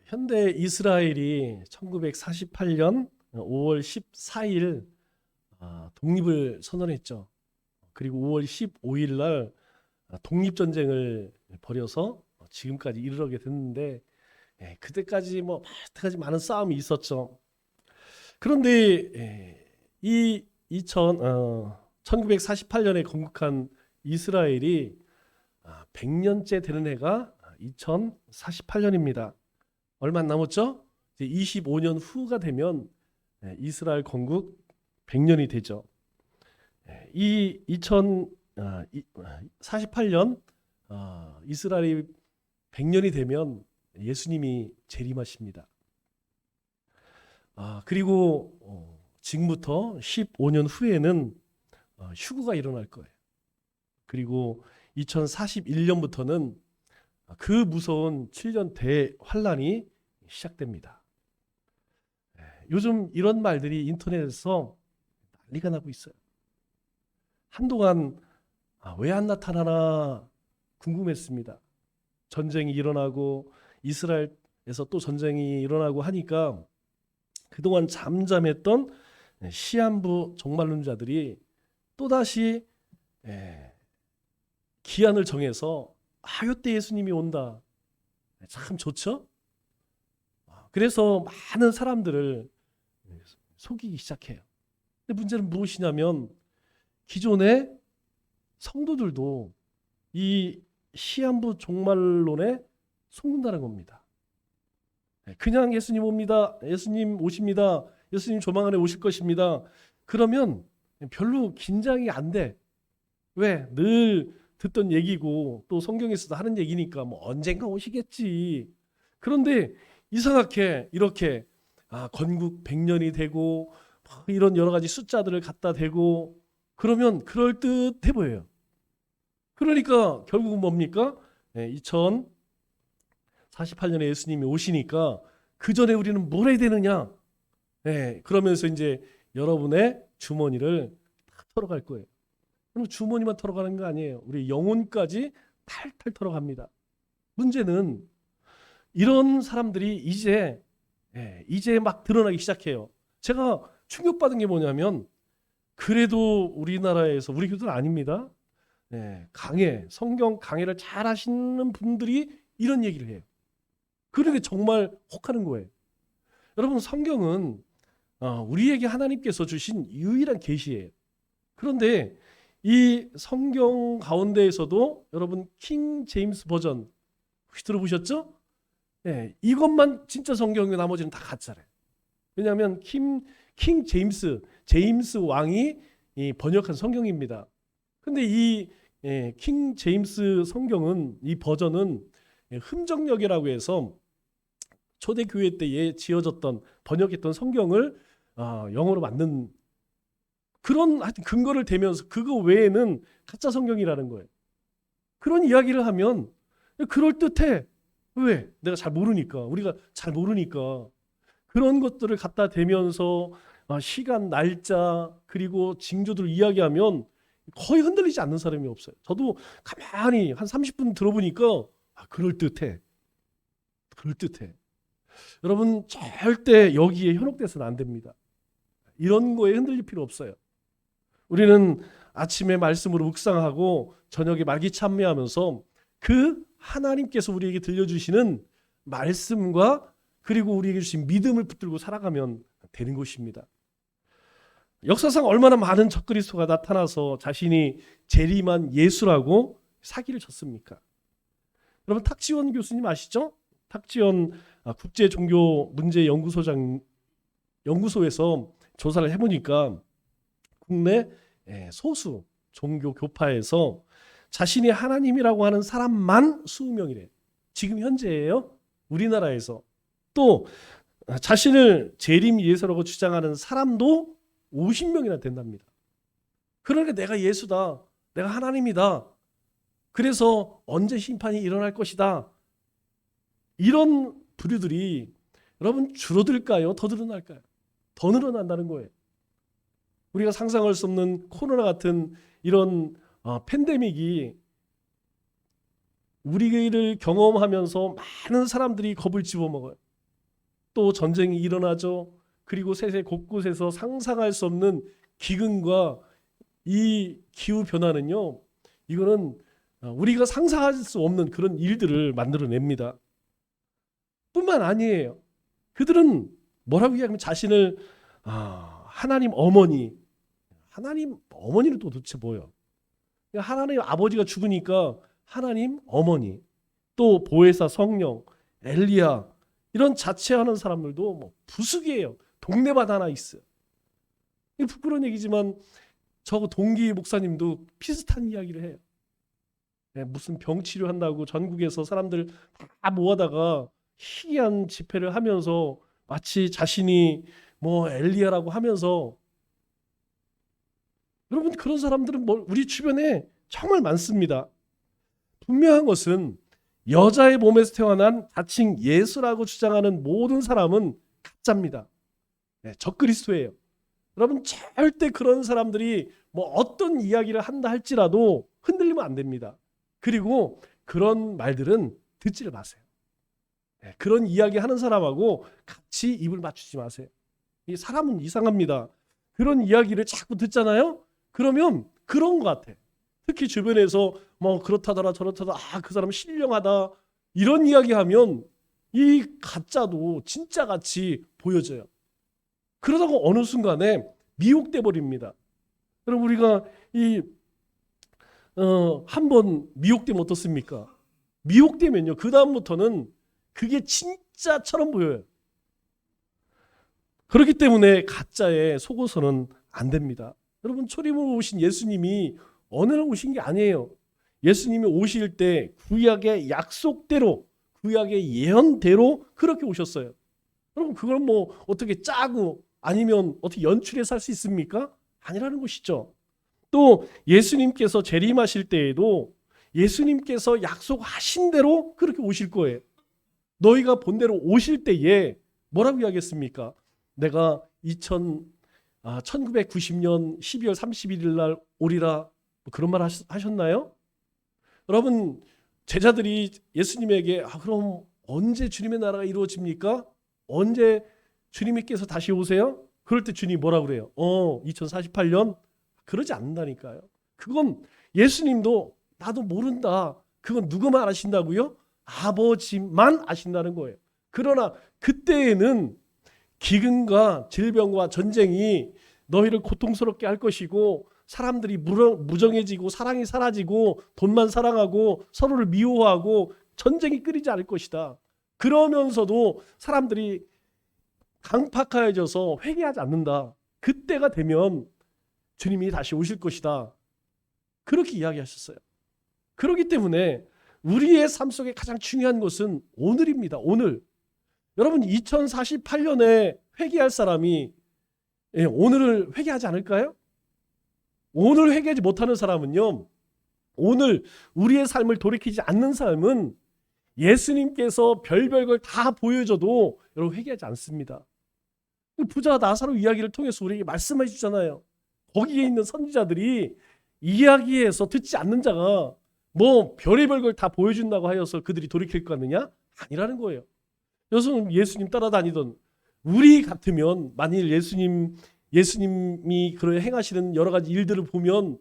현대 이스라엘이 1948년 5월 14일 독립을 선언했죠. 그리고 5월 15일 날 독립전쟁을 벌여서 지금까지 이르게 됐는데, 그때까지 여태까지 많은 싸움이 있었죠. 그런데 이 1948년에 건국한 이스라엘이 100년째 되는 해가 2048년입니다. 얼마 안 남았죠? 이제 25년 후가 되면 이스라엘 건국 100년이 되죠. 이 2048년 이스라엘이 100년이 되면 예수님이 재림하십니다. 그리고 지금부터 15년 후에는 휴거가 일어날 거예요. 그리고 2041년부터는 그 무서운 7년 대환란이 시작됩니다. 요즘 이런 말들이 인터넷에서 난리가 나고 있어요. 한동안 왜 안 나타나나 궁금했습니다. 전쟁이 일어나고 이스라엘에서 또 전쟁이 일어나고 하니까 그동안 잠잠했던 시한부 종말론자들이 또다시 기한을 정해서 이때 예수님이 온다. 참 좋죠? 그래서 많은 사람들을 속이기 시작해요. 근데 문제는 무엇이냐면 기존의 성도들도 이 시한부 종말론에 속는다는 겁니다. 그냥 예수님 옵니다. 예수님 오십니다. 예수님 조만간에 오실 것입니다. 그러면 별로 긴장이 안 돼. 왜? 늘 듣던 얘기고 또 성경에서도 하는 얘기니까 언젠가 오시겠지. 그런데 이상하게 이렇게 건국 100년이 되고 이런 여러 가지 숫자들을 갖다 대고 그러면 그럴듯해 보여요. 그러니까 결국은 뭡니까? 2048년에 예수님이 오시니까 그 전에 우리는 뭘 해야 되느냐? 그러면서 이제 여러분의 주머니를 다 털어갈 거예요. 그럼 주머니만 털어가는 거 아니에요. 우리 영혼까지 탈탈 털어갑니다. 문제는 이런 사람들이 이제 막 드러나기 시작해요. 제가 충격받은 게 뭐냐면 그래도 우리나라에서 우리 교도는 아닙니다. 성경 강해를 잘 하시는 분들이 이런 얘기를 해요. 그러니까 정말 혹하는 거예요. 여러분 성경은 우리에게 하나님께서 주신 유일한 계시예요. 그런데 이 성경 가운데에서도 여러분 킹 제임스 버전 혹시 들어보셨죠? 이것만 진짜 성경이고 나머지는 다 가짜래요. 왜냐하면 킹 제임스 왕이 번역한 성경입니다. 근데 이 킹 제임스 성경은 이 버전은 흠정역이라고 해서 초대교회 때에 지어졌던 번역했던 성경을 영어로 만든 그런 하여튼 근거를 대면서 그거 외에는 가짜 성경이라는 거예요. 그런 이야기를 하면 그럴듯해. 왜? 내가 잘 모르니까. 우리가 잘 모르니까. 그런 것들을 갖다 대면서 시간, 날짜 그리고 징조들을 이야기하면 거의 흔들리지 않는 사람이 없어요. 저도 가만히 한 30분 들어보니까 그럴듯해. 그럴듯해. 여러분 절대 여기에 현혹돼서는 안 됩니다. 이런 거에 흔들릴 필요 없어요. 우리는 아침에 말씀으로 묵상하고 저녁에 말기 참회하면서 그 하나님께서 우리에게 들려주시는 말씀과 그리고 우리에게 주신 믿음을 붙들고 살아가면 되는 것입니다. 역사상 얼마나 많은 적그리스도가 나타나서 자신이 재림한 예수라고 사기를 쳤습니까? 여러분 탁지원 교수님 아시죠? 탁지원 국제종교문제연구소에서 조사를 해보니까 국내 소수 종교 교파에서 자신이 하나님이라고 하는 사람만 20명이래. 지금 현재예요. 우리나라에서. 또 자신을 재림 예수라고 주장하는 사람도 50명이나 된답니다. 그러니까 내가 예수다. 내가 하나님이다. 그래서 언제 심판이 일어날 것이다. 이런 부류들이 여러분 줄어들까요? 더 늘어날까요? 더 늘어난다는 거예요. 우리가 상상할 수 없는 코로나 같은 이런 팬데믹이 우리를 경험하면서 많은 사람들이 겁을 집어먹어요. 또 전쟁이 일어나죠. 그리고 세계 곳곳에서 상상할 수 없는 기근과 이 기후 변화는요, 이거는 우리가 상상할 수 없는 그런 일들을 만들어냅니다. 뿐만 아니에요. 그들은 뭐라고 이야기하면 자신을 하나님 어머니는 또 도대체 뭐예요? 하나님 아버지가 죽으니까 하나님 어머니, 또 보혜사 성령, 엘리야 이런 자체하는 사람들도 뭐 부수기예요. 동네마다 하나 있어요. 이게 부끄러운 얘기지만 저 동기 목사님도 비슷한 이야기를 해요. 무슨 병 치료한다고 전국에서 사람들 다 모아다가 희귀한 집회를 하면서 마치 자신이 뭐 엘리야라고 하면서, 여러분 그런 사람들은 우리 주변에 정말 많습니다. 분명한 것은 여자의 몸에서 태어난 자칭 예수라고 주장하는 모든 사람은 가짜입니다. 적그리스도예요. 여러분 절대 그런 사람들이 뭐 어떤 이야기를 한다 할지라도 흔들리면 안 됩니다. 그리고 그런 말들은 듣지를 마세요. 그런 이야기 하는 사람하고 같이 입을 맞추지 마세요. 이 사람은 이상합니다. 그런 이야기를 자꾸 듣잖아요. 그러면 그런 것 같아. 특히 주변에서 뭐 그렇다더라 저렇다더라, 그 사람 신령하다 이런 이야기하면 이 가짜도 진짜 같이 보여져요. 그러다가 어느 순간에 미혹돼 버립니다. 여러분 우리가 한번 미혹되면 어떻습니까? 미혹되면요, 그 다음부터는 그게 진짜처럼 보여요. 그렇기 때문에 가짜에 속어서는 안 됩니다. 여러분 초림으로 오신 예수님이 어느 날 오신 게 아니에요. 예수님이 오실 때 구약의 약속대로, 구약의 예언대로 그렇게 오셨어요. 여러분 그걸 뭐 어떻게 짜고 아니면 어떻게 연출해서 할 수 있습니까? 아니라는 것이죠. 또 예수님께서 재림하실 때에도 예수님께서 약속하신 대로 그렇게 오실 거예요. 너희가 본대로 오실 때에 뭐라고 이야기했습니까? 내가 1990년 12월 31일 날 오리라, 그런 말 하셨나요? 여러분 제자들이 예수님에게 그럼 언제 주님의 나라가 이루어집니까? 언제 주님께서 다시 오세요? 그럴 때 주님이 뭐라고 그래요? 2048년? 그러지 않는다니까요. 그건 예수님도 나도 모른다. 그건 누구만 아신다고요? 아버지만 아신다는 거예요. 그러나 그때에는 기근과 질병과 전쟁이 너희를 고통스럽게 할 것이고 사람들이 무정해지고 사랑이 사라지고 돈만 사랑하고 서로를 미워하고 전쟁이 끊이지 않을 것이다. 그러면서도 사람들이 강팍하여져서 회개하지 않는다. 그때가 되면 주님이 다시 오실 것이다. 그렇게 이야기하셨어요. 그렇기 때문에 우리의 삶 속에 가장 중요한 것은 오늘입니다. 오늘. 여러분 2048년에 회개할 사람이 오늘을 회개하지 않을까요? 오늘 회개하지 못하는 사람은요, 오늘 우리의 삶을 돌이키지 않는 삶은 예수님께서 별별 걸 다 보여줘도 여러분 회개하지 않습니다. 부자 나사로 이야기를 통해서 우리에게 말씀해 주잖아요. 거기에 있는 선지자들이 이야기해서 듣지 않는 자가 뭐 별의별 걸 다 보여준다고 하여서 그들이 돌이킬 것 같느냐? 아니라는 거예요. 예수님 따라다니던 우리 같으면 만일 예수님이 그런 행하시는 여러 가지 일들을 보면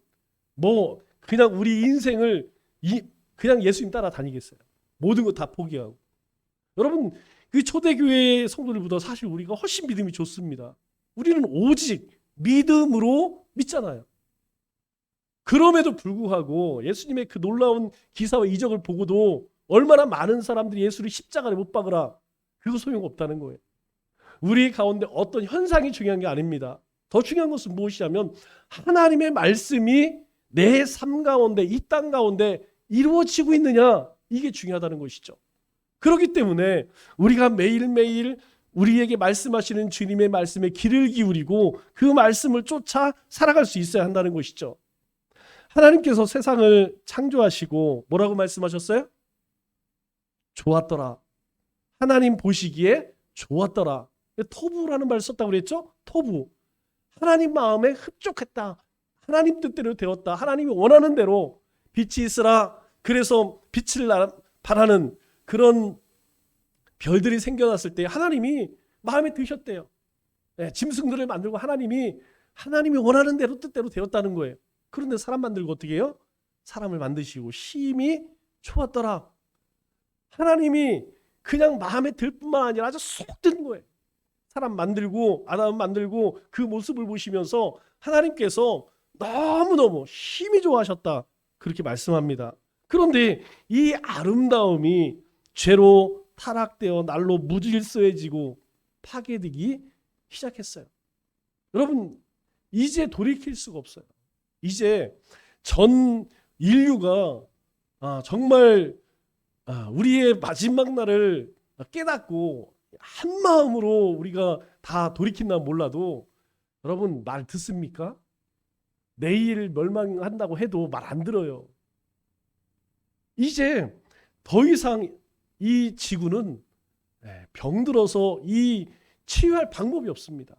뭐 그냥 우리 인생을 그냥 예수님 따라다니겠어요. 모든 거 다 포기하고. 여러분 그 초대교회 성도들보다 사실 우리가 훨씬 믿음이 좋습니다. 우리는 오직 믿음으로 믿잖아요. 그럼에도 불구하고 예수님의 그 놀라운 기사와 이적을 보고도 얼마나 많은 사람들이 예수를 십자가에 못 박으라, 그거 소용없다는 거예요. 우리 가운데 어떤 현상이 중요한 게 아닙니다. 더 중요한 것은 무엇이냐면 하나님의 말씀이 내 삶 가운데, 이 땅 가운데 이루어지고 있느냐, 이게 중요하다는 것이죠. 그렇기 때문에 우리가 매일매일 우리에게 말씀하시는 주님의 말씀에 귀를 기울이고 그 말씀을 쫓아 살아갈 수 있어야 한다는 것이죠. 하나님께서 세상을 창조하시고 뭐라고 말씀하셨어요? 좋았더라. 하나님 보시기에 좋았더라. 토부라는 말을 썼다고 그랬죠? 토부. 하나님 마음에 흡족했다. 하나님 뜻대로 되었다. 하나님이 원하는 대로 빛이 있으라. 그래서 빛을 바라는 그런 별들이 생겨났을 때 하나님이 마음에 드셨대요. 짐승들을 만들고 하나님이 원하는 대로 뜻대로 되었다는 거예요. 그런데 사람 만들고 어떻게 해요? 사람을 만드시고 심히 좋았더라. 하나님이 그냥 마음에 들 뿐만 아니라 아주 쏙 드는 거예요. 사람 만들고 아담 만들고 그 모습을 보시면서 하나님께서 너무너무 심히 좋아하셨다. 그렇게 말씀합니다. 그런데 이 아름다움이 죄로 타락되어 날로 무질서해지고 파괴되기 시작했어요. 여러분, 이제 돌이킬 수가 없어요. 이제 전 인류가 정말 우리의 마지막 날을 깨닫고 한 마음으로 우리가 다 돌이킨다 몰라도 여러분 말 듣습니까? 내일 멸망한다고 해도 말 안 들어요. 이제 더 이상 이 지구는 병들어서 이 치유할 방법이 없습니다.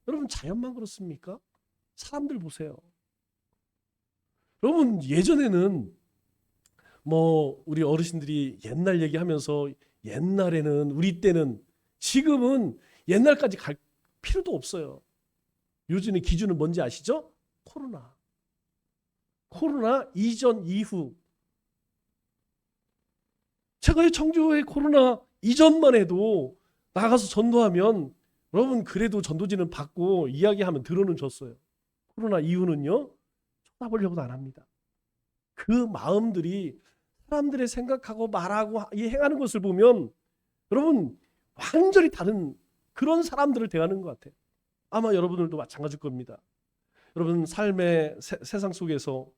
여러분 자연만 그렇습니까? 사람들 보세요. 여러분 예전에는 뭐 우리 어르신들이 옛날 얘기하면서 옛날에는 우리 때는 지금은 옛날까지 갈 필요도 없어요. 요즘의 기준은 뭔지 아시죠? 코로나 이전 이후. 제가 청주에 코로나 이전만 해도 나가서 전도하면 여러분 그래도 전도지는 받고 이야기하면 들어는 줬어요. 코로나 이후는요 쳐다보려고도 안 합니다. 그 마음들이 사람들의 생각하고 말하고 행하는 것을 보면 여러분 완전히 다른 그런 사람들을 대하는 것 같아요. 아마 여러분들도 마찬가지일 겁니다. 여러분 삶의 세상 속에서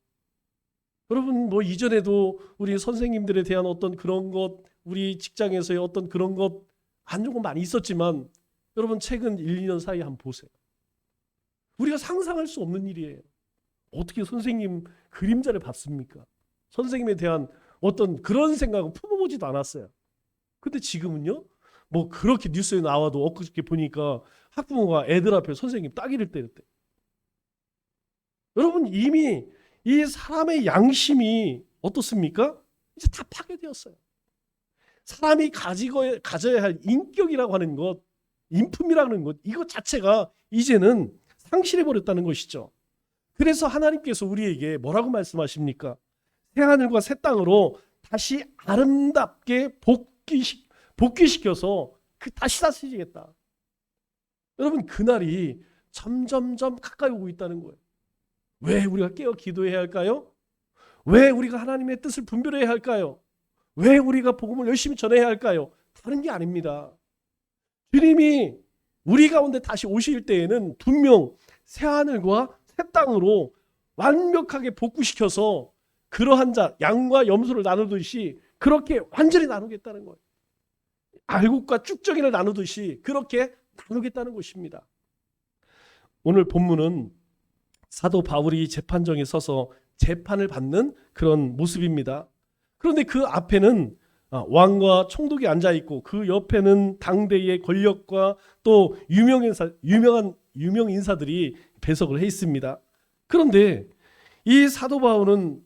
여러분 뭐 이전에도 우리 선생님들에 대한 어떤 그런 것, 우리 직장에서의 어떤 그런 것 안 좋은 거 많이 있었지만 여러분 최근 1, 2년 사이에 한번 보세요. 우리가 상상할 수 없는 일이에요. 어떻게 선생님 그림자를 봤습니까? 선생님에 대한 어떤 그런 생각은 품어보지도 않았어요. 근데 지금은요? 뭐 그렇게 뉴스에 나와도 엊그저께 보니까 학부모가 애들 앞에 선생님 따귀를 때렸대. 여러분 이미 이 사람의 양심이 어떻습니까? 이제 다 파괴되었어요. 사람이 가져야 할 인격이라고 하는 것, 인품이라는 것, 이것 자체가 이제는 상실해버렸다는 것이죠. 그래서 하나님께서 우리에게 뭐라고 말씀하십니까? 새하늘과 새 땅으로 다시 아름답게 복귀시켜서 다시 다스리겠다. 여러분 그날이 점점점 가까이 오고 있다는 거예요. 왜 우리가 깨어 기도해야 할까요? 왜 우리가 하나님의 뜻을 분별해야 할까요? 왜 우리가 복음을 열심히 전해야 할까요? 다른 게 아닙니다. 주님이 우리 가운데 다시 오실 때에는 분명 새하늘과 새 땅으로 완벽하게 복구시켜서 그러한 자 양과 염소를 나누듯이 그렇게 완전히 나누겠다는 거예요. 알곡과 쭉정이를 나누듯이 그렇게 나누겠다는 것입니다. 오늘 본문은 사도 바울이 재판정에 서서 재판을 받는 그런 모습입니다. 그런데 그 앞에는 왕과 총독이 앉아 있고 그 옆에는 당대의 권력과 또 유명 인사들이 배석을 해 있습니다. 그런데 이 사도 바울은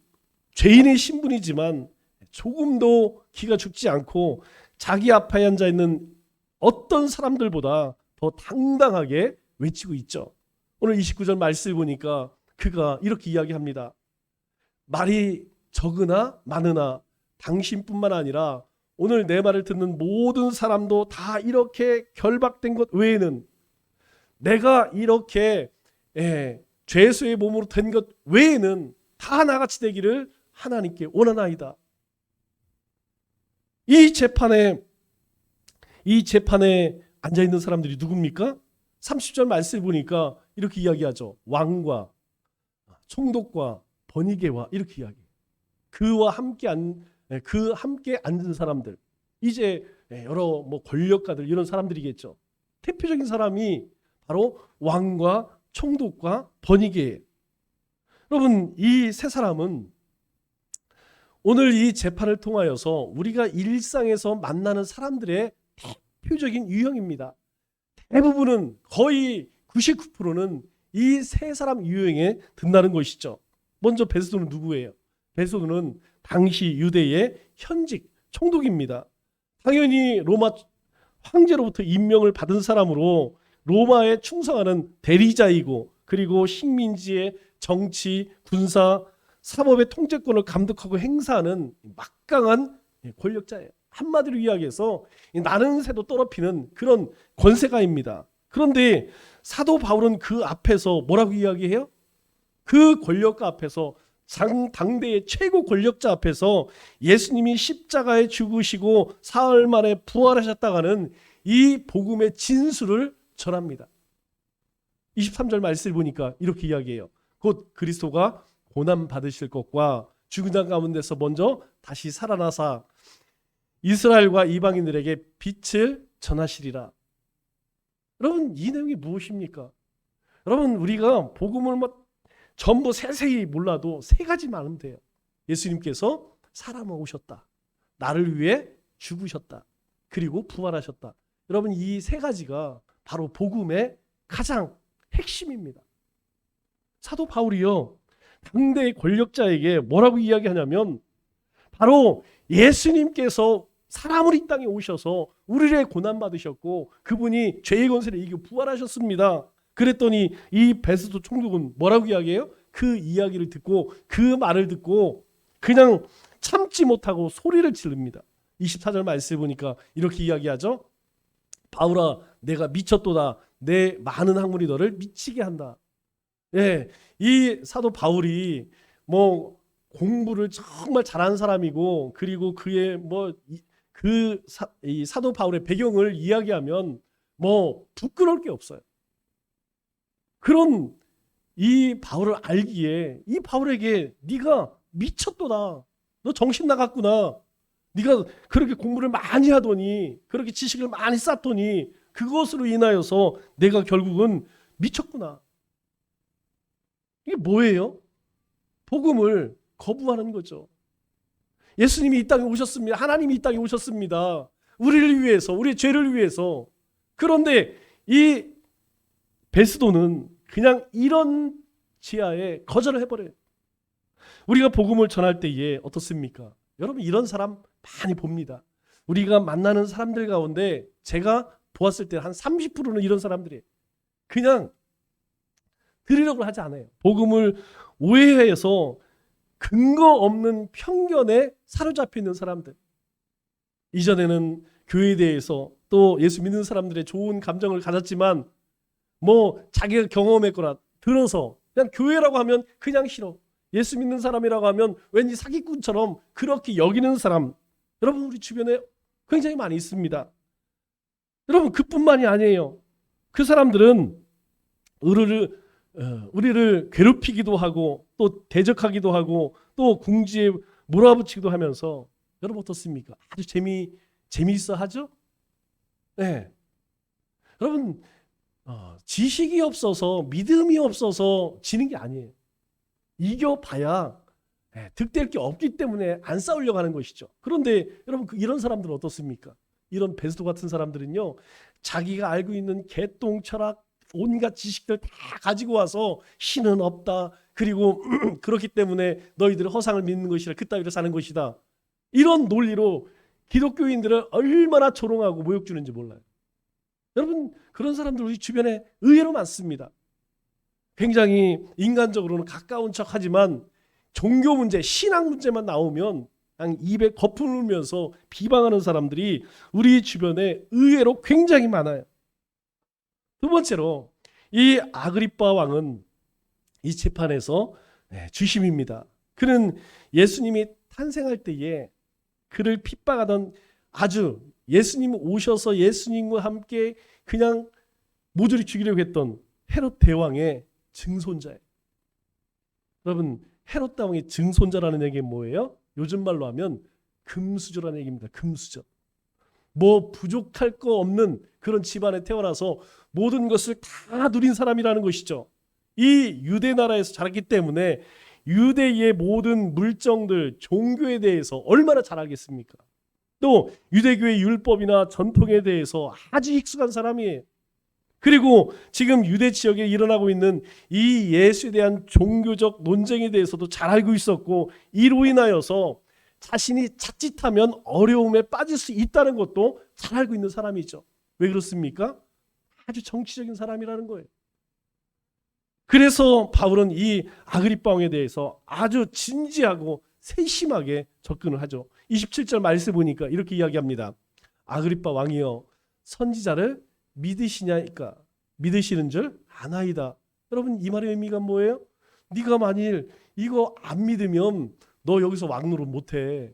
죄인의 신분이지만 조금도 기가 죽지 않고 자기 앞에 앉아 있는 어떤 사람들보다 더 당당하게 외치고 있죠. 오늘 29절 말씀을 보니까 그가 이렇게 이야기합니다. 말이 적으나 많으나 당신뿐만 아니라 오늘 내 말을 듣는 모든 사람도 다 이렇게 결박된 것 외에는 내가 이렇게 죄수의 몸으로 된 것 외에는 다 나같이 되기를 하나님께 원하나이다. 이 재판에 앉아 있는 사람들이 누굽니까? 30절 말씀을 보니까 이렇게 이야기하죠. 왕과 총독과 번이게와 이렇게 이야기해요. 그와 함께 앉은 사람들, 이제 여러 뭐 권력가들 이런 사람들이겠죠. 대표적인 사람이 바로 왕과 총독과 번이게예요. 여러분 이 세 사람은 오늘 이 재판을 통하여서 우리가 일상에서 만나는 사람들의 대표적인 유형입니다. 대부분은 거의 99%는 이 세 사람 유형에 든다는 것이죠. 먼저 베스도는 누구예요? 베스도는 당시 유대의 현직 총독입니다. 당연히 로마 황제로부터 임명을 받은 사람으로 로마에 충성하는 대리자이고, 그리고 식민지의 정치, 군사, 사법의 통제권을 감독하고 행사하는 막강한 권력자예요. 한마디로 이야기해서 나는 새도 떨어피는 그런 권세가입니다. 그런데 사도 바울은 그 앞에서 뭐라고 이야기해요? 그 권력가 앞에서, 당대의 최고 권력자 앞에서 예수님이 십자가에 죽으시고 사흘 만에 부활하셨다가는 이 복음의 진수를 전합니다. 23절 말씀을 보니까 이렇게 이야기해요. 곧 그리스도가 고난 받으실 것과 죽은 자 가운데서 먼저 다시 살아나사 이스라엘과 이방인들에게 빛을 전하시리라. 여러분, 이 내용이 무엇입니까? 여러분, 우리가 복음을 전부 세세히 몰라도 세 가지만 알면 돼요. 예수님께서 사람으로 오셨다, 나를 위해 죽으셨다, 그리고 부활하셨다. 여러분, 이 세 가지가 바로 복음의 가장 핵심입니다. 사도 바울이요, 당대의 권력자에게 뭐라고 이야기하냐면, 바로 예수님께서 사람으로 이 땅에 오셔서 우리를 고난받으셨고 그분이 죄의 권세를 이기고 부활하셨습니다. 그랬더니 이 베스도 총독은 뭐라고 이야기해요? 그 이야기를 듣고, 그 말을 듣고 그냥 참지 못하고 소리를 지릅니다. 24절 말씀을 보니까 이렇게 이야기하죠. 바울아, 내가 미쳤도다. 내 많은 학문이 너를 미치게 한다. 예, 이 사도 바울이 뭐 공부를 정말 잘하는 사람이고, 그리고 그의 이 사도 바울의 배경을 이야기하면 뭐 부끄러울 게 없어요. 그런 이 바울을 알기에 이 바울에게 네가 미쳤도다, 너 정신 나갔구나, 네가 그렇게 공부를 많이 하더니, 그렇게 지식을 많이 쌓더니 그것으로 인하여서 내가 결국은 미쳤구나. 이게 뭐예요? 복음을 거부하는 거죠. 예수님이 이 땅에 오셨습니다. 하나님이 이 땅에 오셨습니다. 우리를 위해서, 우리의 죄를 위해서. 그런데 이 베스도는 그냥 이런 지하에 거절을 해버려요. 우리가 복음을 전할 때에 어떻습니까? 여러분, 이런 사람 많이 봅니다. 우리가 만나는 사람들 가운데 제가 보았을 때 한 30%는 이런 사람들이에요. 그냥 들으려고 하지 않아요. 복음을 오해해서 근거 없는 편견에 사로잡혀 있는 사람들. 이전에는 교회에 대해서 또 예수 믿는 사람들의 좋은 감정을 가졌지만 뭐 자기가 경험했거나 들어서 그냥 교회라고 하면 그냥 싫어. 예수 믿는 사람이라고 하면 왠지 사기꾼처럼 그렇게 여기는 사람, 여러분 우리 주변에 굉장히 많이 있습니다. 여러분, 그뿐만이 아니에요. 그 사람들은 우리를 괴롭히기도 하고 또 대적하기도 하고 또 궁지에 몰아붙이기도 하면서, 여러분 어떻습니까? 아주 재미있어 하죠? 네. 여러분, 지식이 없어서, 믿음이 없어서 지는 게 아니에요. 이겨봐야 득될 게 없기 때문에 안 싸우려고 하는 것이죠. 그런데 여러분, 이런 사람들은 어떻습니까? 이런 베스도 같은 사람들은요, 자기가 알고 있는 개똥 철학, 온갖 지식들 다 가지고 와서 신은 없다, 그리고 그렇기 때문에 너희들은 허상을 믿는 것이라, 그따위로 사는 것이다, 이런 논리로 기독교인들을 얼마나 조롱하고 모욕 주는지 몰라요. 여러분, 그런 사람들 우리 주변에 의외로 많습니다. 굉장히 인간적으로는 가까운 척하지만 종교 문제, 신앙 문제만 나오면 그냥 입에 거품을 물면서 비방하는 사람들이 우리 주변에 의외로 굉장히 많아요. 두 번째로, 이 아그리빠 왕은 이 재판에서 주심입니다. 그는 예수님이 탄생할 때에 그를 핍박하던, 아주 예수님 오셔서 예수님과 함께 그냥 모조리 죽이려고 했던 헤롯 대왕의 증손자예요. 여러분, 헤롯 대왕의 증손자라는 얘기는 뭐예요? 요즘 말로 하면 금수저라는 얘기입니다. 금수저. 뭐 부족할 거 없는 그런 집안에 태어나서 모든 것을 다 누린 사람이라는 것이죠. 이 유대 나라에서 자랐기 때문에 유대의 모든 물정들, 종교에 대해서 얼마나 잘 알겠습니까? 또 유대교의 율법이나 전통에 대해서 아주 익숙한 사람이에요. 그리고 지금 유대 지역에 일어나고 있는 이 예수에 대한 종교적 논쟁에 대해서도 잘 알고 있었고, 이로 인하여서 자신이 자칫하면 어려움에 빠질 수 있다는 것도 잘 알고 있는 사람이죠. 왜 그렇습니까? 아주 정치적인 사람이라는 거예요. 그래서 바울은 이 아그리빠 왕에 대해서 아주 진지하고 세심하게 접근을 하죠. 27절 말씀 보니까 이렇게 이야기합니다. 아그리빠 왕이여 선지자를 믿으시냐니까 믿으시는 줄 아나이다. 여러분 이 말의 의미가 뭐예요? 네가 만일 이거 안 믿으면 너 여기서 왕 노릇 못해.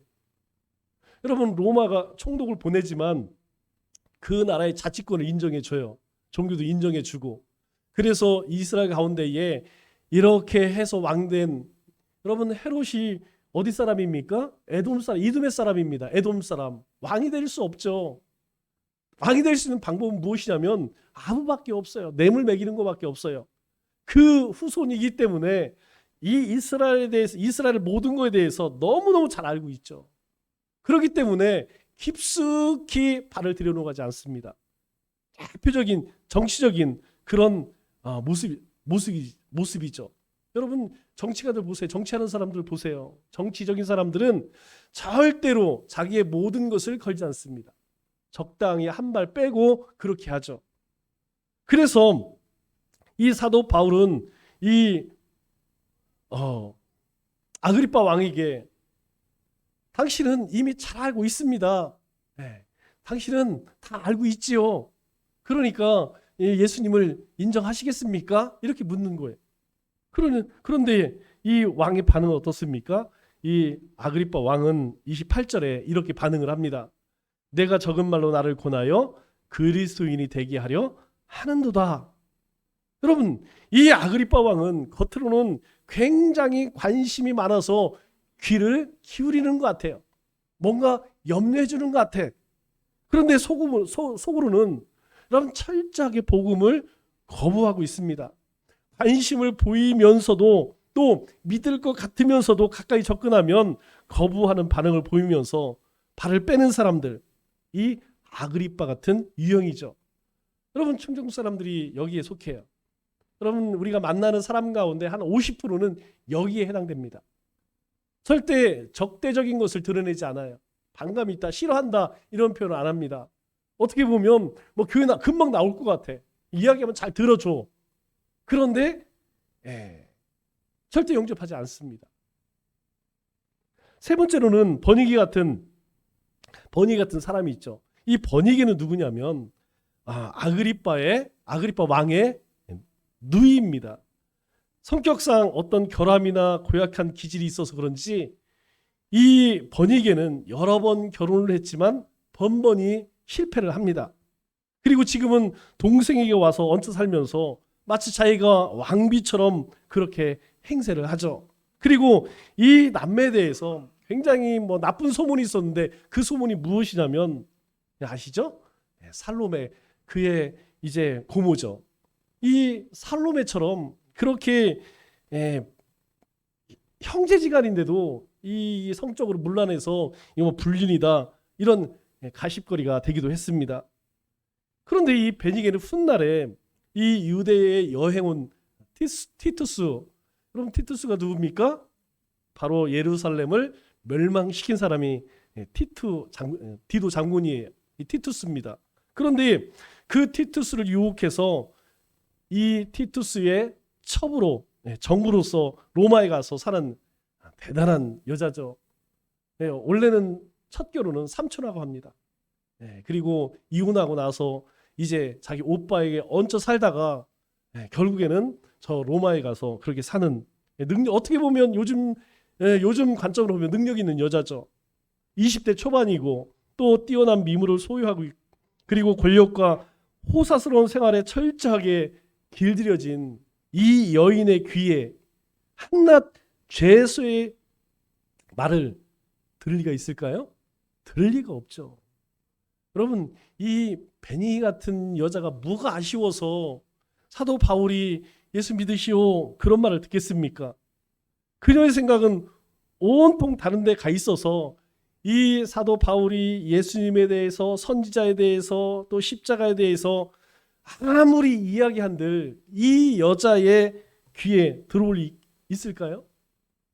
여러분 로마가 총독을 보내지만 그 나라의 자치권을 인정해줘요. 종교도 인정해주고. 그래서 이스라엘 가운데에 이렇게 해서 왕된 여러분 헤롯이 어디 사람입니까? 에돔 사람, 이두메 사람입니다. 에돔 사람. 왕이 될 수 없죠. 왕이 될 수 있는 방법은 무엇이냐면 아무밖에 없어요. 뇌물 먹이는 것밖에 없어요. 그 후손이기 때문에 이 이스라엘에 대해서 이스라엘 모든 것에 대해서 너무너무 잘 알고 있죠. 그렇기 때문에 깊숙이 발을 들여놓지 않습니다. 대표적인 정치적인 그런 모습이죠. 여러분 정치가들 보세요. 정치하는 사람들 보세요. 정치적인 사람들은 절대로 자기의 모든 것을 걸지 않습니다. 적당히 한 발 빼고 그렇게 하죠. 그래서 이 사도 바울은 이 아그리빠 왕에게 당신은 이미 잘 알고 있습니다. 네. 당신은 다 알고 있지요. 그러니까 예수님을 인정하시겠습니까? 이렇게 묻는 거예요. 그런데 이 왕의 반응은 어떻습니까? 이 아그리빠 왕은 28절에 이렇게 반응을 합니다. 내가 적은 말로 나를 권하여 그리스도인이 되게 하려 하는도다. 여러분 이 아그리빠 왕은 겉으로는 굉장히 관심이 많아서 귀를 기울이는 것 같아요. 뭔가 염려해 주는 것 같아. 그런데 속으로는 여러분 철저하게 복음을 거부하고 있습니다. 관심을 보이면서도 또 믿을 것 같으면서도 가까이 접근하면 거부하는 반응을 보이면서 발을 빼는 사람들, 이 아그리빠 같은 유형이죠. 여러분 충청 사람들이 여기에 속해요. 여러분 우리가 만나는 사람 가운데 한 50%는 여기에 해당됩니다. 절대 적대적인 것을 드러내지 않아요. 반감이 있다, 싫어한다 이런 표현을 안 합니다. 어떻게 보면 뭐 교회 금방 나올 것 같아. 이야기하면 잘 들어줘. 그런데 절대 영접하지 않습니다. 세 번째로는 버니게 같은 사람이 있죠. 이 버니게는 누구냐면 아그리빠 왕의 누이입니다. 성격상 어떤 결함이나 고약한 기질이 있어서 그런지 이 버니게는 여러 번 결혼을 했지만 번번이 실패를 합니다. 그리고 지금은 동생에게 와서 얹혀 살면서 마치 자기가 왕비처럼 그렇게 행세를 하죠. 그리고 이 남매에 대해서 굉장히 나쁜 소문이 있었는데 그 소문이 무엇이냐면 아시죠? 살로메, 그의 이제 고모죠. 이 살로메처럼 그렇게 형제지간인데도 이 성적으로 문란해서 이거 불륜이다 이런 가십거리가 되기도 했습니다. 그런데 이 베니게는 훗날에 이 유대에 여행 온 티투스, 여러분 티투스가 누굽니까? 바로 예루살렘을 멸망시킨 사람이 디도 장군이에요. 이 티투스입니다. 그런데 그 티투스를 유혹해서 이 티투스의 첩으로 정부로서 로마에 가서 사는 대단한 여자죠. 원래는 첫 결혼은 삼촌하고 합니다. 그리고 이혼하고 나서 이제 자기 오빠에게 얹혀 살다가 결국에는 저 로마에 가서 그렇게 사는 능력, 어떻게 보면 요즘 관점으로 보면 능력 있는 여자죠. 20대 초반이고 또 뛰어난 미모를 소유하고 그리고 권력과 호사스러운 생활에 철저하게 길들여진 이 여인의 귀에 한낱 죄수의 말을 들을 리가 있을까요? 들을 리가 없죠. 여러분 이 베니 같은 여자가 뭐가 아쉬워서 사도 바울이 예수 믿으시오 그런 말을 듣겠습니까? 그녀의 생각은 온통 다른 데 가 있어서 이 사도 바울이 예수님에 대해서 선지자에 대해서 또 십자가에 대해서 아무리 이야기한들 이 여자의 귀에 들어올 리 있을까요?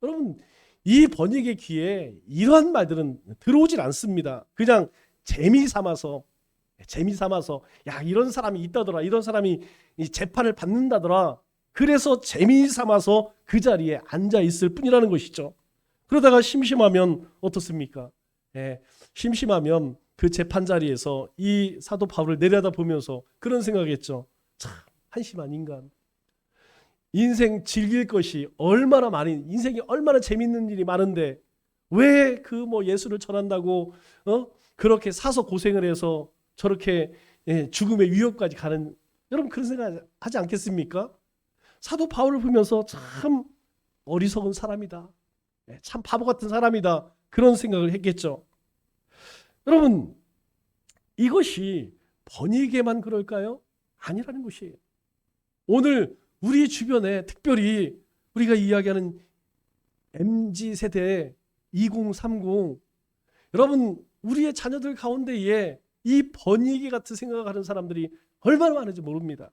여러분 이 번역의 귀에 이러한 말들은 들어오질 않습니다. 그냥 재미 삼아서 재미 삼아서 야 이런 사람이 있다더라, 이런 사람이 이 재판을 받는다더라, 그래서 재미 삼아서 그 자리에 앉아 있을 뿐이라는 것이죠. 그러다가 심심하면 어떻습니까? 심심하면 그 재판 자리에서 이 사도 바울을 내려다보면서 그런 생각했죠. 참 한심한 인간. 인생 즐길 것이 얼마나 많이, 인생이 얼마나 재밌는 일이 많은데 왜 그 뭐 예수를 전한다고 그렇게 사서 고생을 해서 저렇게 죽음의 위협까지 가는, 여러분 그런 생각 하지 않겠습니까? 사도 바울을 보면서 참 어리석은 사람이다, 참 바보 같은 사람이다, 그런 생각을 했겠죠. 여러분 이것이 번이에게만 그럴까요? 아니라는 것이에요. 오늘 우리 주변에 특별히 우리가 이야기하는 MZ세대 2030, 여러분 우리의 자녀들 가운데에 이 번이에게 같은 생각을 하는 사람들이 얼마나 많은지 모릅니다.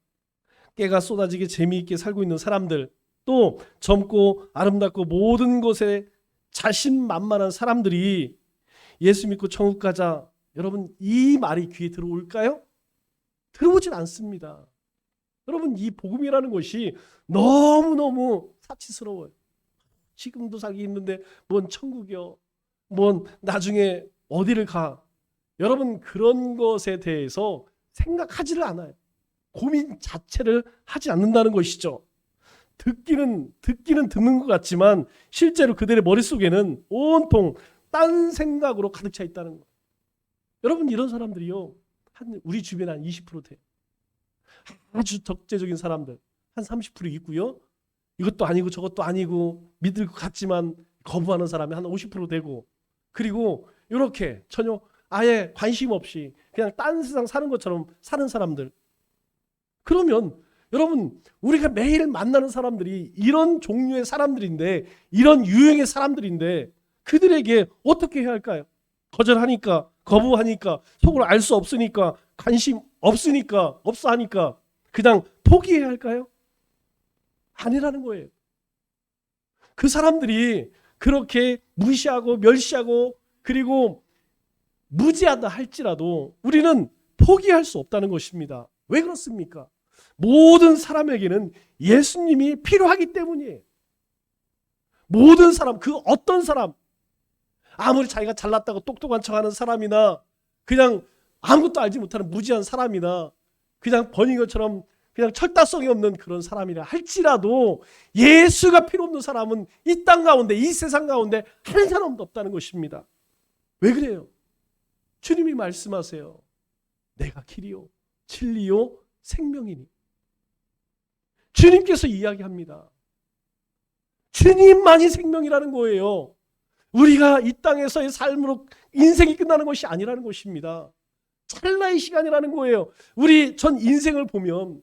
깨가 쏟아지게 재미있게 살고 있는 사람들, 또 젊고 아름답고 모든 것에 자신만만한 사람들이 예수 믿고 천국 가자, 여러분 이 말이 귀에 들어올까요? 들어오진 않습니다. 여러분 이 복음이라는 것이 너무너무 사치스러워요. 지금도 살기 힘든데 뭔 천국이요, 뭔 나중에 어디를 가, 여러분 그런 것에 대해서 생각하지를 않아요. 고민 자체를 하지 않는다는 것이죠. 듣기는 듣는 것 같지만 실제로 그들의 머릿속에는 온통 딴 생각으로 가득 차 있다는 거예요. 여러분 이런 사람들이요, 우리 주변에 한 20% 돼요. 아주 적재적인 사람들 한 30% 있고요. 이것도 아니고 저것도 아니고 믿을 것 같지만 거부하는 사람이 한 50% 되고, 그리고 이렇게 전혀 아예 관심 없이 그냥 딴 세상 사는 것처럼 사는 사람들. 그러면 여러분 우리가 매일 만나는 사람들이 이런 종류의 사람들인데, 이런 유형의 사람들인데 그들에게 어떻게 해야 할까요? 거절하니까, 거부하니까, 속으로 알 수 없으니까, 관심 없으니까, 없어 하니까 그냥 포기해야 할까요? 아니라는 거예요. 그 사람들이 그렇게 무시하고 멸시하고 그리고 무지하다 할지라도 우리는 포기할 수 없다는 것입니다. 왜 그렇습니까? 모든 사람에게는 예수님이 필요하기 때문이에요. 모든 사람, 그 어떤 사람, 아무리 자기가 잘났다고 똑똑한 척하는 사람이나 그냥 아무것도 알지 못하는 무지한 사람이나 그냥 버닌 것처럼 그냥 철다성이 없는 그런 사람이라 할지라도 예수가 필요 없는 사람은 이 땅 가운데, 이 세상 가운데 한 사람도 없다는 것입니다. 왜 그래요? 주님이 말씀하세요. 내가 길이요 진리요 생명이니. 주님께서 이야기합니다. 주님만이 생명이라는 거예요. 우리가 이 땅에서의 삶으로 인생이 끝나는 것이 아니라는 것입니다. 찰나의 시간이라는 거예요. 우리 전 인생을 보면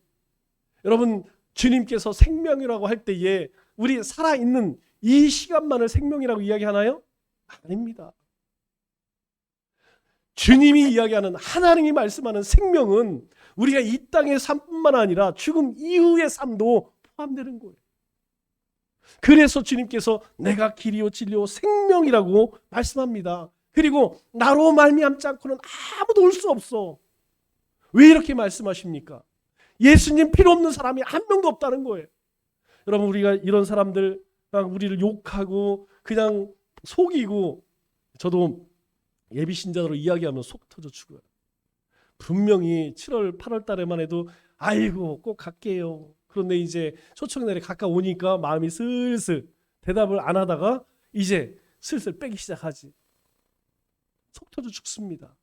여러분 주님께서 생명이라고 할 때에 우리 살아있는 이 시간만을 생명이라고 이야기하나요? 아닙니다. 주님이 이야기하는, 하나님이 말씀하는 생명은 우리가 이 땅의 삶뿐만 아니라 죽음 이후의 삶도 포함되는 거예요. 그래서 주님께서 내가 길이요 진리요 생명이라고 말씀합니다. 그리고 나로 말미암지 않고는 아무도 올 수 없어. 왜 이렇게 말씀하십니까? 예수님 필요 없는 사람이 한 명도 없다는 거예요. 여러분 우리가 이런 사람들 우리를 욕하고 그냥 속이고, 저도 예비 신자로 이야기하면 속 터져 죽어요. 분명히 7월 8월 달에만 해도 아이고 꼭 갈게요. 그런데 이제 초청날이 가까우니까 마음이 슬슬 대답을 안 하다가 이제 슬슬 빼기 시작하지. 속 터져 죽습니다.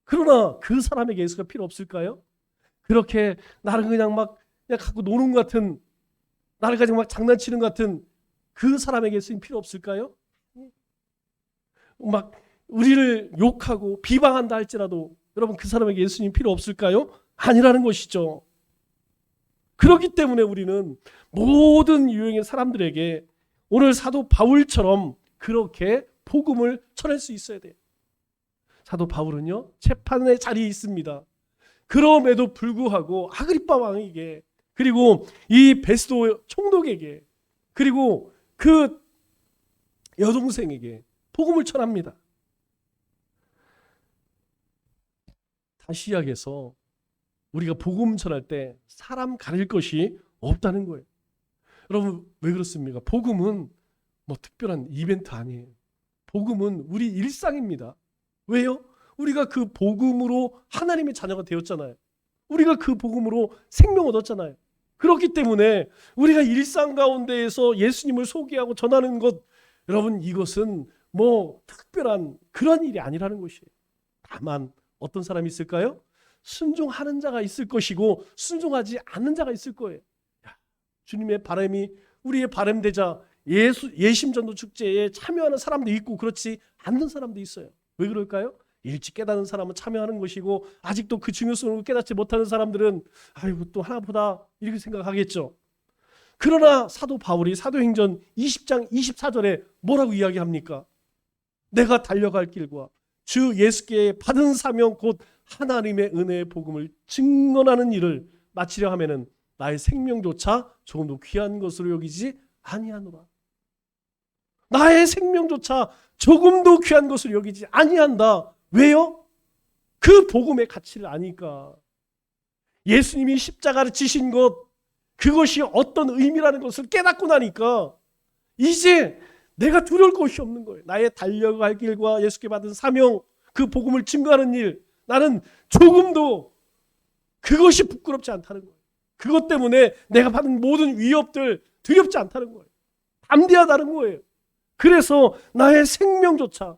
그러나 그 사람에게 예수가 필요 없을까요? 그렇게 나를 그냥 갖고 노는 것 같은, 나를 가지고 막 장난치는 것 같은 그 사람에게 예수님 필요 없을까요? 막 우리를 욕하고 비방한다 할지라도 여러분 그 사람에게 예수님 필요 없을까요? 아니라는 것이죠. 그렇기 때문에 우리는 모든 유형의 사람들에게 오늘 사도 바울처럼 그렇게 복음을 전할 수 있어야 돼요. 사도 바울은요 재판의 자리에 있습니다. 그럼에도 불구하고 아그리빠 왕에게, 그리고 이 베스도 총독에게, 그리고 그 여동생에게 복음을 전합니다. 다시약에서 우리가 복음 전할 때 사람 가릴 것이 없다는 거예요. 여러분 왜 그렇습니까? 복음은 뭐 특별한 이벤트 아니에요. 복음은 우리 일상입니다. 왜요? 우리가 그 복음으로 하나님의 자녀가 되었잖아요. 우리가 그 복음으로 생명 얻었잖아요. 그렇기 때문에 우리가 일상 가운데에서 예수님을 소개하고 전하는 것, 여러분 이것은 뭐 특별한 그런 일이 아니라는 것이에요. 다만 어떤 사람이 있을까요? 순종하는 자가 있을 것이고 순종하지 않는 자가 있을 거예요. 주님의 바람이 우리의 바람되자 예심전도 축제에 참여하는 사람도 있고 그렇지 않는 사람도 있어요. 왜 그럴까요? 일찍 깨닫는 사람은 참여하는 것이고 아직도 그 중요성을 깨닫지 못하는 사람들은 아이고 또 하나보다 이렇게 생각하겠죠. 그러나 사도 바울이 사도행전 20장 24절에 뭐라고 이야기합니까? 내가 달려갈 길과 주 예수께 받은 사명 곧 하나님의 은혜의 복음을 증언하는 일을 마치려 하면은 나의 생명조차 조금도 귀한 것으로 여기지 아니하노라. 나의 생명조차 조금도 귀한 것으로 여기지 아니한다. 왜요? 그 복음의 가치를 아니까. 예수님이 십자가를 지신 것, 그것이 어떤 의미라는 것을 깨닫고 나니까 이제 내가 두려울 것이 없는 거예요. 나의 달려갈 길과 예수께 받은 사명, 그 복음을 증거하는 일, 나는 조금도 그것이 부끄럽지 않다는 거예요. 그것 때문에 내가 받은 모든 위협들 두렵지 않다는 거예요. 담대하다는 거예요. 그래서 나의 생명조차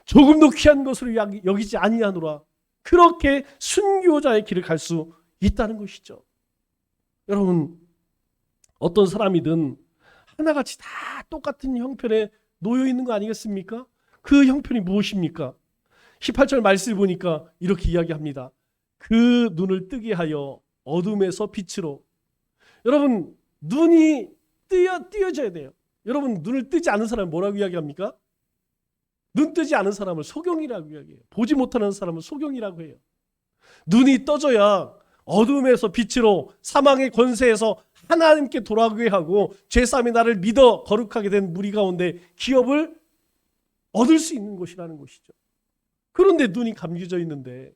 조금도 귀한 것으로 여기지 아니하노라. 그렇게 순교자의 길을 갈 수 있다는 것이죠. 여러분 어떤 사람이든 하나같이 다 똑같은 형편에 놓여 있는 거 아니겠습니까? 그 형편이 무엇입니까? 18절 말씀을 보니까 이렇게 이야기합니다. 그 눈을 뜨게 하여 어둠에서 빛으로. 여러분 눈이 띄어져야 돼요. 여러분 눈을 뜨지 않은 사람은 뭐라고 이야기합니까? 눈 뜨지 않은 사람을 소경이라고 이야기해요. 보지 못하는 사람을 소경이라고 해요. 눈이 떠져야 어둠에서 빛으로 사망의 권세에서 하나님께 돌아가게 하고 죄사함이 나를 믿어 거룩하게 된 무리 가운데 기업을 얻을 수 있는 것이라는 것이죠. 그런데 눈이 감겨져 있는데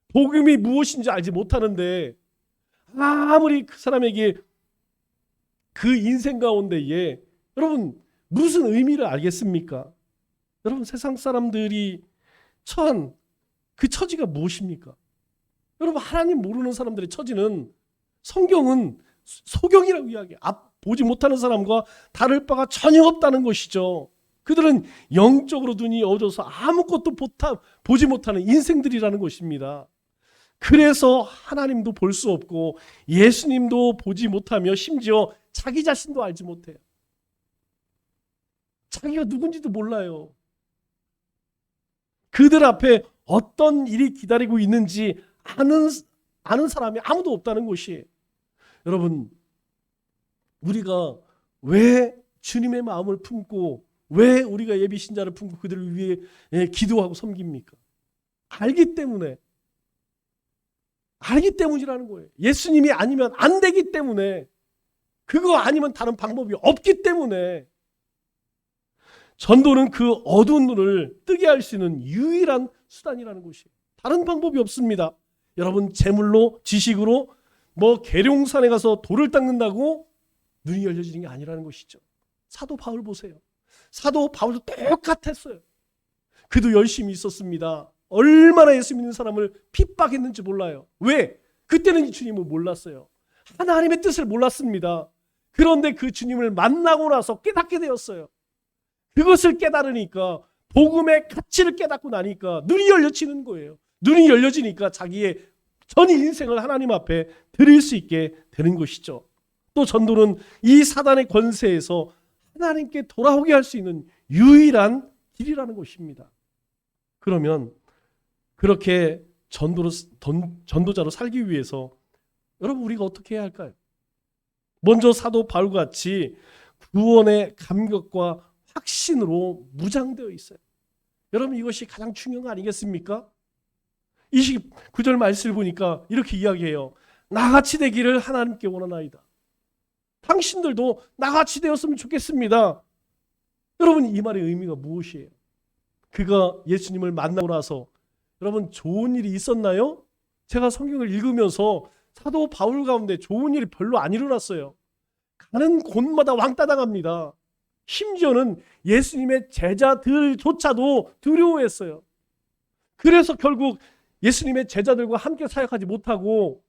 복음이 무엇인지 알지 못하는데 아무리 그 사람에게 그 인생 가운데에 여러분 무슨 의미를 알겠습니까? 여러분 세상 사람들이 처한 그 처지가 무엇입니까? 여러분 하나님 모르는 사람들의 처지는 성경은 소경이라고 이야기해요. 보지 못하는 사람과 다를 바가 전혀 없다는 것이죠. 그들은 영적으로 눈이 어두워서 아무것도 보지 못하는 인생들이라는 것입니다. 그래서 하나님도 볼 수 없고 예수님도 보지 못하며 심지어 자기 자신도 알지 못해요. 자기가 누군지도 몰라요. 그들 앞에 어떤 일이 기다리고 있는지 아는 사람이 아무도 없다는 것이에요. 여러분 우리가 왜 주님의 마음을 품고 왜 우리가 예비 신자를 품고 그들을 위해 기도하고 섬깁니까? 알기 때문이라는 거예요. 예수님이 아니면 안 되기 때문에, 그거 아니면 다른 방법이 없기 때문에 전도는 그 어두운 눈을 뜨게 할 수 있는 유일한 수단이라는 것이에요. 다른 방법이 없습니다. 여러분 재물로 지식으로 계룡산에 가서 돌을 닦는다고 눈이 열려지는 게 아니라는 것이죠. 사도 바울 보세요. 사도 바울도 똑같았어요. 그도 열심히 있었습니다. 얼마나 예수 믿는 사람을 핍박했는지 몰라요. 왜? 그때는 주님을 몰랐어요. 하나님의 뜻을 몰랐습니다. 그런데 그 주님을 만나고 나서 깨닫게 되었어요. 그것을 깨달으니까 복음의 가치를 깨닫고 나니까 눈이 열려지는 거예요. 눈이 열려지니까 자기의 전 인생을 하나님 앞에 드릴 수 있게 되는 것이죠. 또 전도는 이 사단의 권세에서 하나님께 돌아오게 할 수 있는 유일한 길이라는 것입니다. 그러면 그렇게 전도자로 살기 위해서 여러분 우리가 어떻게 해야 할까요? 먼저 사도 바울과 같이 구원의 감격과 확신으로 무장되어 있어요. 여러분 이것이 가장 중요한 거 아니겠습니까? 29절 말씀을 보니까 이렇게 이야기해요. 나같이 되기를 하나님께 원하나이다. 당신들도 나같이 되었으면 좋겠습니다. 여러분 이 말의 의미가 무엇이에요? 그가 예수님을 만나고 나서 여러분 좋은 일이 있었나요? 제가 성경을 읽으면서 사도 바울 가운데 좋은 일이 별로 안 일어났어요. 가는 곳마다 왕따 당합니다. 심지어는 예수님의 제자들조차도 두려워했어요. 그래서 결국 예수님의 제자들과 함께 사역하지 못하고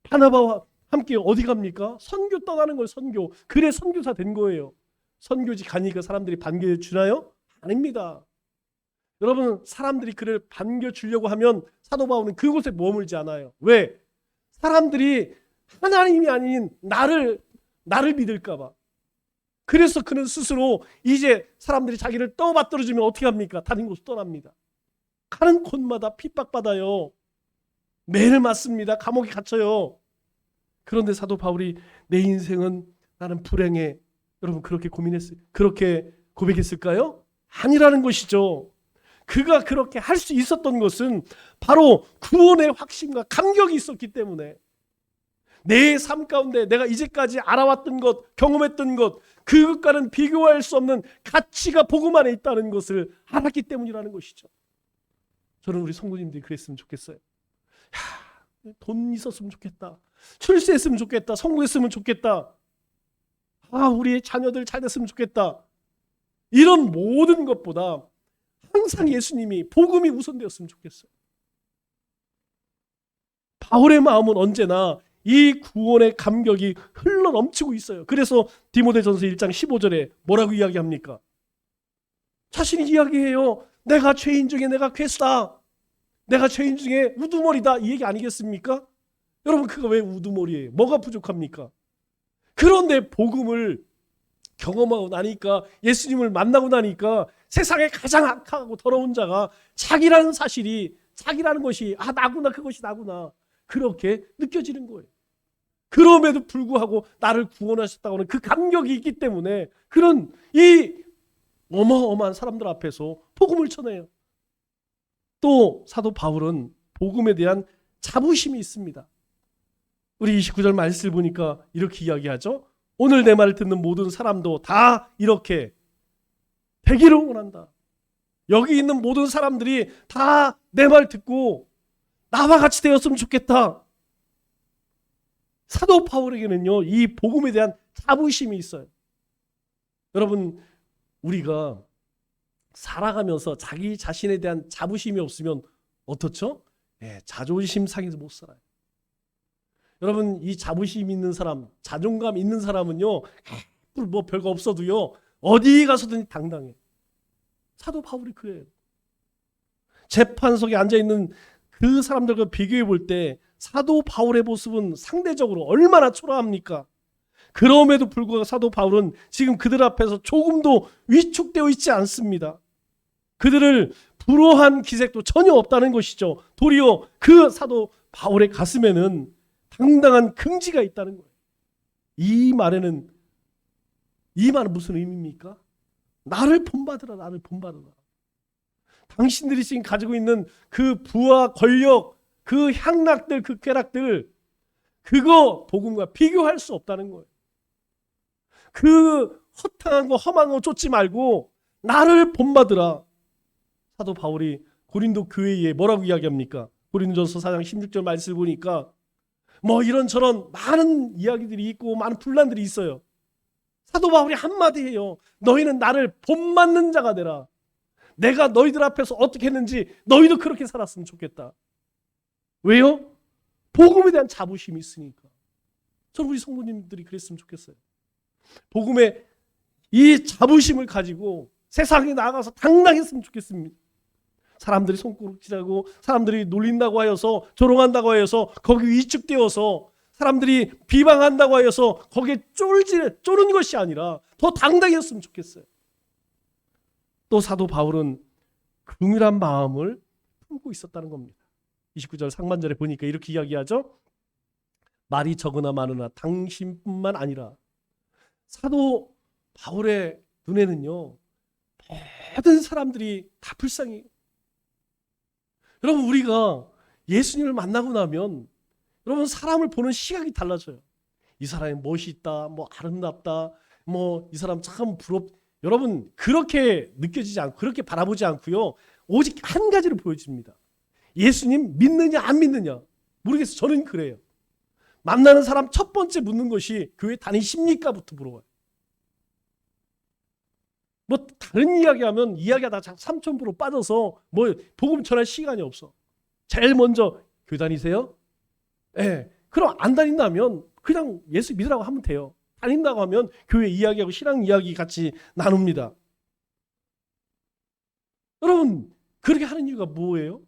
바나바와 함께 어디 갑니까? 선교 떠나는 거예요. 선교. 그래 선교사 된 거예요. 선교지 가니까 사람들이 반겨 주나요? 아닙니다. 여러분, 사람들이 그를 반겨 주려고 하면 사도 바울은 그곳에 머물지 않아요. 왜? 사람들이 하나님이 아닌 나를 믿을까 봐. 그래서 그는 스스로 이제 사람들이 자기를 떠받들어주면 어떻게 합니까? 다른 곳으로 떠납니다. 가는 곳마다 핍박받아요. 매를 맞습니다. 감옥에 갇혀요. 그런데 사도 바울이 내 인생은 나는 불행해. 여러분, 그렇게 고민했어요? 그렇게 고백했을까요? 아니라는 것이죠. 그가 그렇게 할 수 있었던 것은 바로 구원의 확신과 감격이 있었기 때문에, 내 삶 가운데 내가 이제까지 알아왔던 것, 경험했던 것, 그것과는 비교할 수 없는 가치가 복음 안에 있다는 것을 알았기 때문이라는 것이죠. 저는 우리 성도님들이 그랬으면 좋겠어요. 돈 있었으면 좋겠다. 출세했으면 좋겠다. 성공했으면 좋겠다. 우리의 자녀들 잘 됐으면 좋겠다. 이런 모든 것보다 항상 예수님이, 복음이 우선되었으면 좋겠어요. 바울의 마음은 언제나 이 구원의 감격이 흘러 넘치고 있어요. 그래서 디모데전서 1장 15절에 뭐라고 이야기합니까? 자신이 이야기해요. 내가 죄인 중에 내가 괴수다. 내가 죄인 중에 우두머리다. 이 얘기 아니겠습니까? 여러분, 그거 왜 우두머리예요? 뭐가 부족합니까? 그런데 복음을 경험하고 나니까, 예수님을 만나고 나니까 세상에 가장 악하고 더러운 자가 자기라는 사실이, 자기라는 것이 나구나, 그것이 나구나, 그렇게 느껴지는 거예요. 그럼에도 불구하고 나를 구원하셨다고 하는 그 감격이 있기 때문에 그런 이 어마어마한 사람들 앞에서 복음을 전해요. 또 사도 바울은 복음에 대한 자부심이 있습니다. 우리 29절 말씀을 보니까 이렇게 이야기하죠. 오늘 내 말을 듣는 모든 사람도 다 이렇게 되기를 원한다. 여기 있는 모든 사람들이 다 내 말 듣고 나와 같이 되었으면 좋겠다. 사도 바울에게는요, 이 복음에 대한 자부심이 있어요. 여러분, 우리가 살아가면서 자기 자신에 대한 자부심이 없으면 어떻죠? 자존심 상해서 못 살아요. 여러분, 이 자부심 있는 사람, 자존감 있는 사람은요, 뭐 별거 없어도요, 어디 가서든 당당해. 사도 바울이 그래요. 재판석에 앉아있는 그 사람들과 비교해 볼 때 사도 바울의 모습은 상대적으로 얼마나 초라합니까? 그럼에도 불구하고 사도 바울은 지금 그들 앞에서 조금도 위축되어 있지 않습니다. 그들을 불허한 기색도 전혀 없다는 것이죠. 도리어 그 사도 바울의 가슴에는 당당한 긍지가 있다는 거예요. 이 말은 무슨 의미입니까? 나를 본받으라, 나를 본받으라. 당신들이 지금 가지고 있는 그 부와 권력, 그 향락들, 그 쾌락들, 그거 복음과 비교할 수 없다는 거예요. 그 허탕한 거, 험한 거 쫓지 말고 나를 본받으라. 사도 바울이 고린도 교회에 뭐라고 이야기합니까? 고린도전서 4장 16절 말씀을 보니까 뭐 이런저런 많은 이야기들이 있고 많은 분란들이 있어요. 사도 바울이 한마디 해요. 너희는 나를 본받는 자가 되라. 내가 너희들 앞에서 어떻게 했는지 너희도 그렇게 살았으면 좋겠다. 왜요? 복음에 대한 자부심이 있으니까. 저는 우리 성도님들이 그랬으면 좋겠어요. 복음의 이 자부심을 가지고 세상에 나가서 당당했으면 좋겠습니다. 사람들이 손가락질하고 사람들이 놀린다고 하여서, 조롱한다고 하여서 거기 위축되어서, 사람들이 비방한다고 하여서 거기에 쫄는 것이 아니라 더 당당했으면 좋겠어요. 또 사도 바울은 긍휼한 마음을 품고 있었다는 겁니다. 29절 상반절에 보니까 이렇게 이야기하죠. 말이 적으나 많으나 당신뿐만 아니라. 사도 바울의 눈에는요, 모든 사람들이 다 불쌍해요. 여러분, 우리가 예수님을 만나고 나면 여러분, 사람을 보는 시각이 달라져요. 이 사람이 멋있다, 뭐 아름답다, 뭐 이 사람 참 여러분, 그렇게 느껴지지 않고 그렇게 바라보지 않고요, 오직 한 가지를 보여줍니다. 예수님 믿느냐 안 믿느냐. 모르겠어요. 저는 그래요. 만나는 사람 첫 번째 묻는 것이 교회 다니십니까?부터 물어봐요. 뭐 다른 이야기하면 이야기하다가 삼천포로 빠져서 뭐 복음 전할 시간이 없어. 제일 먼저 교회 다니세요? 예. 그럼 안 다닌다면 그냥 예수 믿으라고 하면 돼요. 다닌다고 하면 교회 이야기하고 신앙 이야기 같이 나눕니다. 여러분 그렇게 하는 이유가 뭐예요?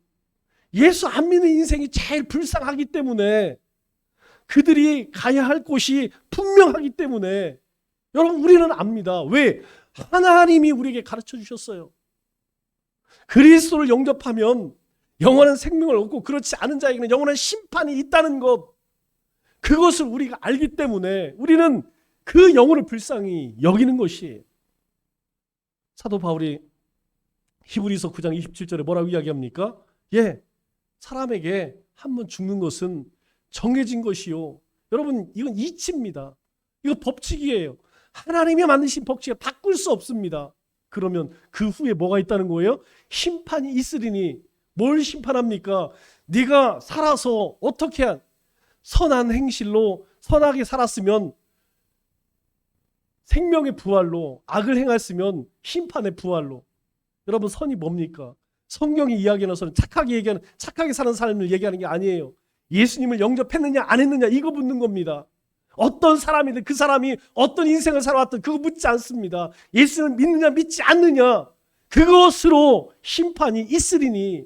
예수 안 믿는 인생이 제일 불쌍하기 때문에, 그들이 가야 할 곳이 분명하기 때문에. 여러분 우리는 압니다. 왜? 하나님이 우리에게 가르쳐 주셨어요. 그리스도를 영접하면 영원한 생명을 얻고 그렇지 않은 자에게는 영원한 심판이 있다는 것, 그것을 우리가 알기 때문에 우리는 그 영혼을 불쌍히 여기는 것이에요. 사도 바울이 히브리서 9장 27절에 뭐라고 이야기합니까? 사람에게 한 번 죽는 것은 정해진 것이요. 여러분 이건 이치입니다. 이거 법칙이에요. 하나님이 만드신 법칙을 바꿀 수 없습니다. 그러면 그 후에 뭐가 있다는 거예요? 심판이 있으리니. 뭘 심판합니까? 네가 살아서 어떻게 선한 행실로 선하게 살았으면 생명의 부활로, 악을 행했으면 심판의 부활로. 여러분 선이 뭡니까? 성경이 이야기하는 착하게 사는 삶을 얘기하는 게 아니에요. 예수님을 영접했느냐 안 했느냐 이거 묻는 겁니다. 어떤 사람이든 그 사람이 어떤 인생을 살아왔든 그거 묻지 않습니다. 예수를 믿느냐 믿지 않느냐 그것으로 심판이 있으리니.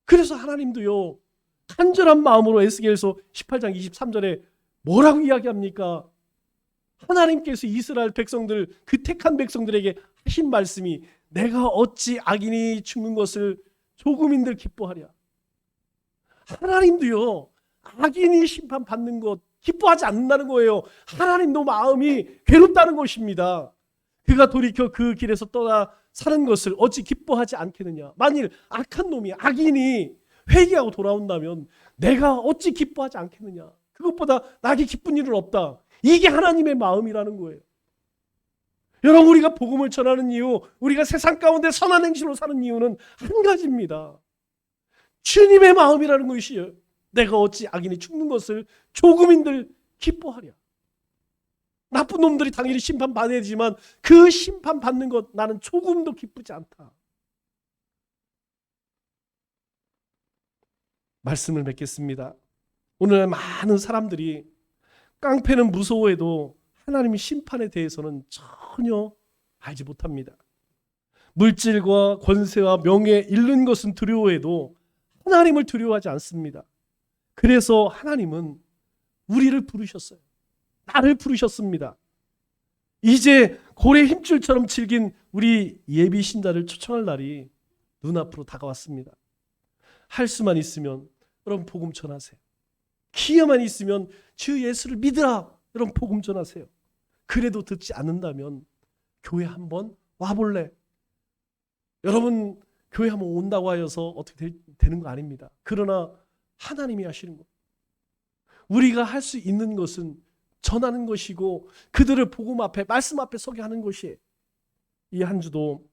그래서 하나님도요 간절한 마음으로 에스겔서 18장 23절에 뭐라고 이야기합니까? 하나님께서 이스라엘 백성들, 그 택한 백성들에게 하신 말씀이 내가 어찌 악인이 죽는 것을 조금인들 기뻐하랴. 하나님도요 악인이 심판받는 것 기뻐하지 않는다는 거예요. 하나님도 마음이 괴롭다는 것입니다. 그가 돌이켜 그 길에서 떠나 사는 것을 어찌 기뻐하지 않겠느냐. 만일 악한 놈이, 악인이 회개하고 돌아온다면 내가 어찌 기뻐하지 않겠느냐. 그것보다 나에게 기쁜 일은 없다. 이게 하나님의 마음이라는 거예요. 여러분 우리가 복음을 전하는 이유, 우리가 세상 가운데 선한 행실로 사는 이유는 한 가지입니다. 주님의 마음이라는 것이에요. 내가 어찌 악인이 죽는 것을 조금인들 기뻐하랴. 나쁜 놈들이 당연히 심판받아야 되지만 그 심판받는 것 나는 조금도 기쁘지 않다. 말씀을 맺겠습니다. 오늘 많은 사람들이 깡패는 무서워해도 하나님의 심판에 대해서는 전혀 알지 못합니다. 물질과 권세와 명예 잃는 것은 두려워해도 하나님을 두려워하지 않습니다. 그래서 하나님은 우리를 부르셨어요. 나를 부르셨습니다. 이제 고래 힘줄처럼 질긴 우리 예비 신자를 초청할 날이 눈앞으로 다가왔습니다. 할 수만 있으면 여러분 복음 전하세요. 기회만 있으면 주 예수를 믿으라. 여러분 복음 전하세요. 그래도 듣지 않는다면 교회 한번 와볼래? 여러분 교회 한번 온다고 하여서 어떻게 되는 거 아닙니다. 그러나 하나님이 하시는 것, 우리가 할 수 있는 것은 전하는 것이고 그들을 복음 앞에, 말씀 앞에 서게 하는 것이에요. 이 한 주도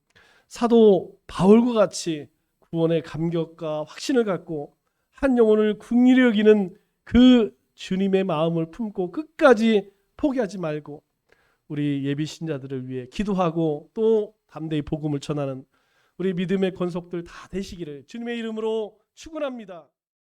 사도 바울과 같이 구원의 감격과 확신을 갖고 한 영혼을 긍휼히 여기는 그 주님의 마음을 품고 끝까지 포기하지 말고 우리 예비 신자들을 위해 기도하고 또 담대히 복음을 전하는 우리 믿음의 권속들 다 되시기를 주님의 이름으로 축원합니다.